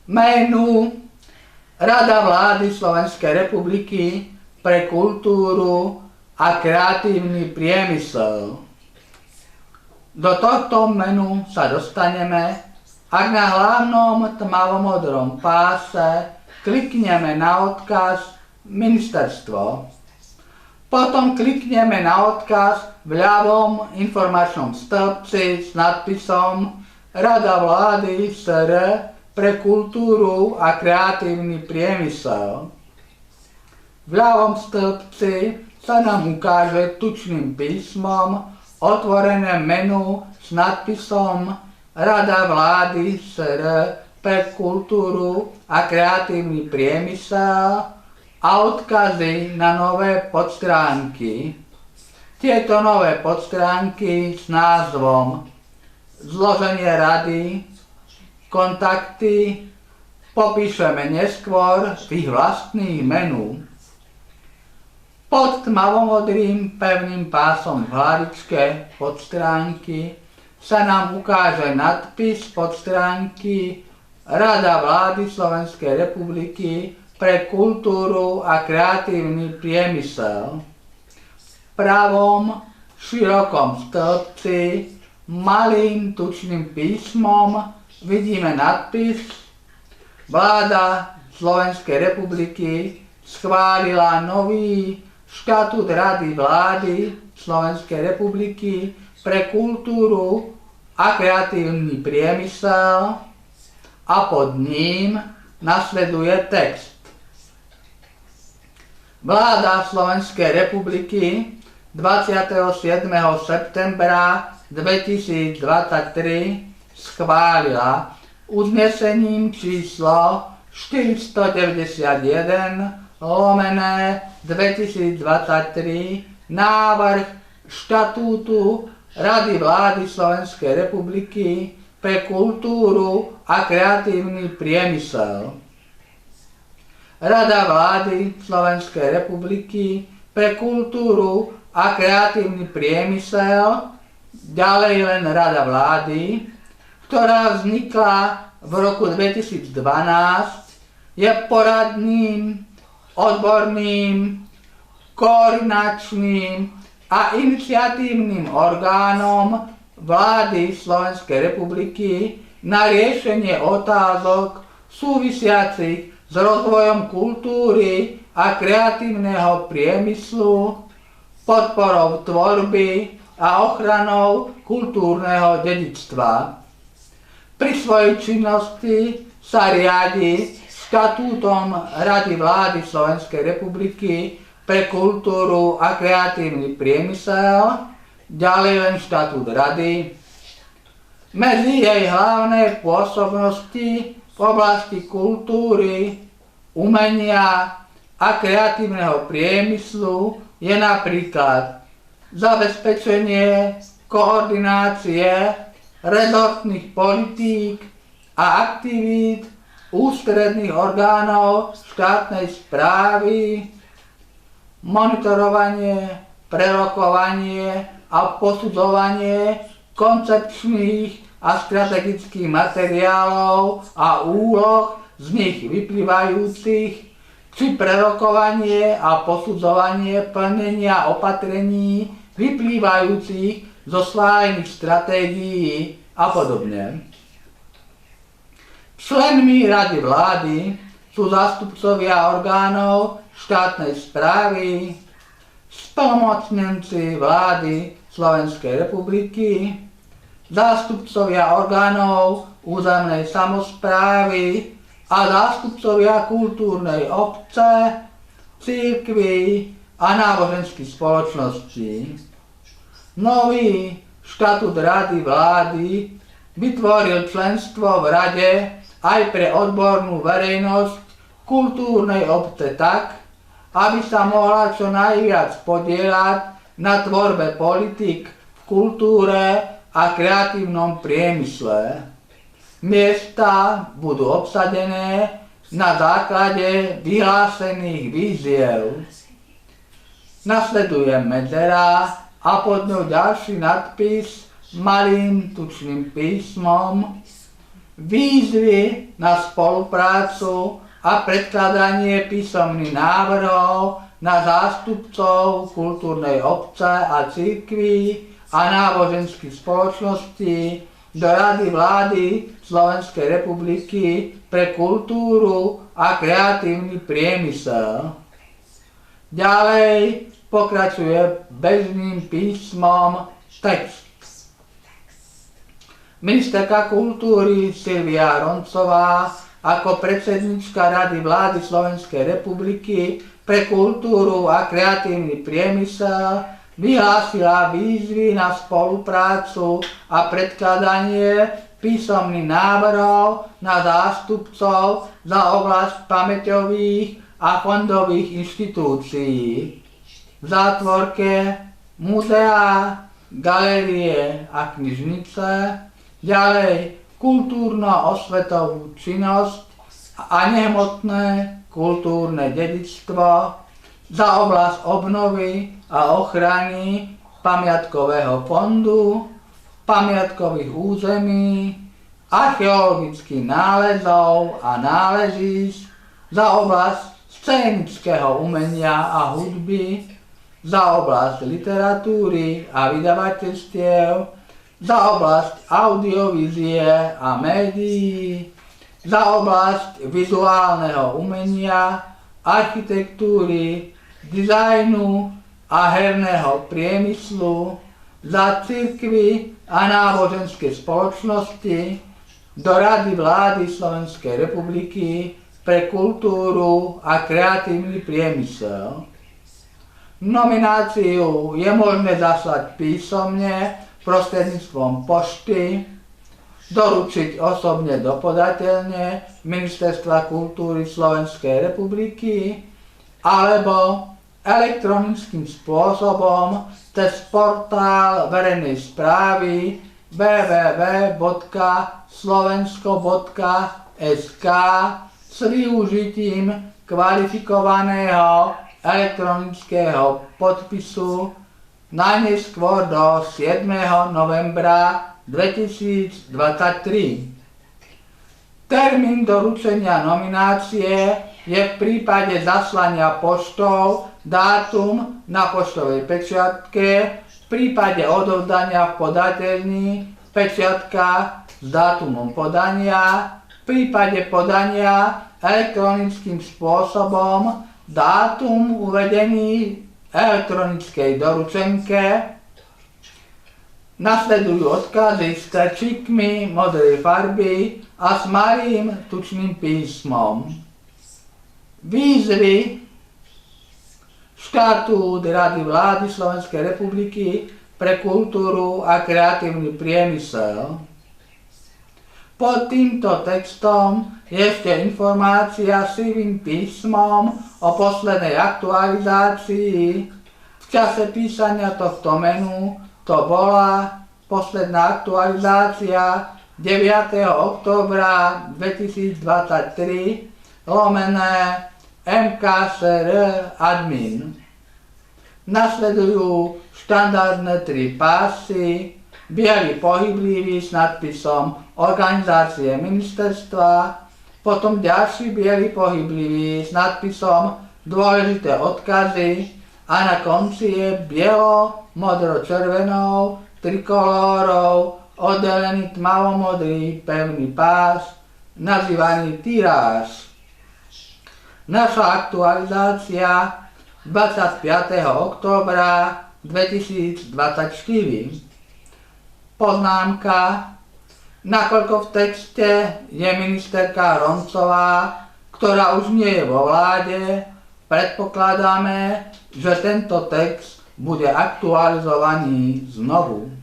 menu Rada vlády Slovenskej republiky pre kultúru a kreatívny priemysel. Do tohto menu sa dostaneme, ak na hlavnom tmavomodrom páse klikneme na odkaz Ministerstvo. Potom klikneme na odkaz v ľavom informačnom stĺpci s nadpisom Rada vlády SR pre kultúru a kreatívny priemysel. V ľavom stĺpci sa nám ukáže tučným písmom otvorené menu s nadpisom Rada vlády SR pre kultúru a kreatívny priemysel a odkazy na nové podstránky. Tieto nové podstránky s názvom Zloženie rady, kontakty popíšeme neskôr v ich vlastných menu. Pod tmavomodrým pevným pásom v hlavičke podstránky sa nám ukáže nadpis podstránky Rada vlády Slovenskej republiky pre kultúru a kreatívny priemysel. V pravom širokom stĺpci malým tučným písmom vidíme nadpis Vláda Slovenskej republiky schválila nový štatút Rady vlády Slovenskej republiky pre kultúru a kreatívny priemysel a pod ním nasleduje text. Vláda Slovenskej republiky 27. septembra 2023 schválila uznesením číslo 491/2023 návrh štatútu Rady vlády Slovenskej republiky pre kultúru a kreatívny priemysel. Rada vlády Slovenskej republiky pre kultúru a kreatívny priemysel, ďalej len Rada vlády, ktorá vznikla v roku 2012, je poradným, odborným, koordinačným a iniciatívnym orgánom vlády Slovenskej republiky na riešenie otázok súvisiacich s rozvojom kultúry a kreatívneho priemyslu, podporou tvorby a ochranou kultúrneho dedičstva. Pri svojej činnosti sa riadi štatútom Rady vlády Slovenskej republiky pre kultúru a kreatívny priemysel, ďalej len štatút Rady. Medzi jej hlavné pôsobnosti v oblasti kultúry, umenia a kreatívneho priemyslu je napríklad zabezpečenie koordinácie rezortných politík a aktivít ústredných orgánov štátnej správy, monitorovanie, prerokovanie a posudzovanie koncepčných a strategických materiálov a úloh z nich vyplývajúcich, či prerokovanie a posudzovanie plnenia opatrení vyplývajúcich zo schválených stratégií a podobne. Členmi Rady vlády sú zástupcovia orgánov štátnej správy, splnomocnenci vlády Slovenskej republiky, zástupcovia orgánov územnej samosprávy a zástupcovia kultúrnej obce, cirkvi a náboženských spoločností. Nový štatút Rady vlády vytvoril členstvo v Rade aj pre odbornú verejnosť kultúrnej obce tak, aby sa mohla čo najviac podieľať na tvorbe politik v kultúre a kreatívnom priemysle. Miesta budú obsadené na základe vyhlásených výziev. Nasleduje medzera a pod ňou ďalší nadpis malým tučným písmom výzvy na spoluprácu a predkladanie písomných návrhov na zástupcov kultúrnej obce a cirkví a náboženských spoločností do Rady vlády Slovenskej republiky pre kultúru a kreatívny priemysel. Ďalej pokračuje bežným písmom text. Ministerka kultúry Silvia Roncová ako predsednička Rady vlády Slovenskej republiky pre kultúru a kreatívny priemysel vyhlásila výzvy na spoluprácu a predkladanie písomných návrhov na zástupcov za oblasť pamäťových a fondových inštitúcií. V zátvorke múzea, galérie a knižnice, ďalej kultúrno-osvetovú činnosť a nehmotné kultúrne dedičstvo za oblasť obnovy a ochrany pamiatkového fondu, pamiatkových území, archeologických nálezov a nálezísk, za oblasť scénického umenia a hudby, za oblasť literatúry a vydavateľstiev, za oblasť audiovízie a médií, za oblasť vizuálneho umenia, architektúry, dizajnu a herného priemyslu, za cirkvi a náboženské spoločnosti do Rady vlády Slovenskej republiky pre kultúru a kreatívny priemysel. Nomináciu je možné zaslať písomne prostredníctvom pošty, doručiť osobne do podateľne Ministerstva kultúry Slovenskej republiky alebo elektronickým spôsobom cez portál verejnej správy www.slovensko.sk s využitím kvalifikovaného elektronického podpisu najneskôr do 7. novembra 2023. Termín doručenia nominácie je v prípade zaslania poštou dátum na poštovej pečiatke, v prípade odovzdania v podateľni pečiatka s dátumom podania, v prípade podania elektronickým spôsobom dátum uvedený elektronickej doručenke. Nasledujú odkazy s trčíkmi modrej farby a s malým tučným písmom. Výzvy štatút Rady vlády Slovenskej republiky pre kultúru a kreatívny priemysel. Pod týmto textom je ešte informácia sivým písmom o poslednej aktualizácii. V čase písania tohto menu to bola posledná aktualizácia 9. októbra 2023 lomené MKSR admin. Nasledujú štandardné 3 pásy, biely pohyblivý s nadpisom organizácie ministerstva, potom ďalší biely pohyblivý s nadpisom dôležité odkazy a na konci je bielo-modro-červenou trikolórou oddelený tmavomodrý pevný pás nazývaný tiráž. Naša aktualizácia 25. októbra 2024. Poznámka. Nakoľko v texte je ministerka Roncová, ktorá už nie je vo vláde, predpokladáme, že tento text bude aktualizovaný znovu.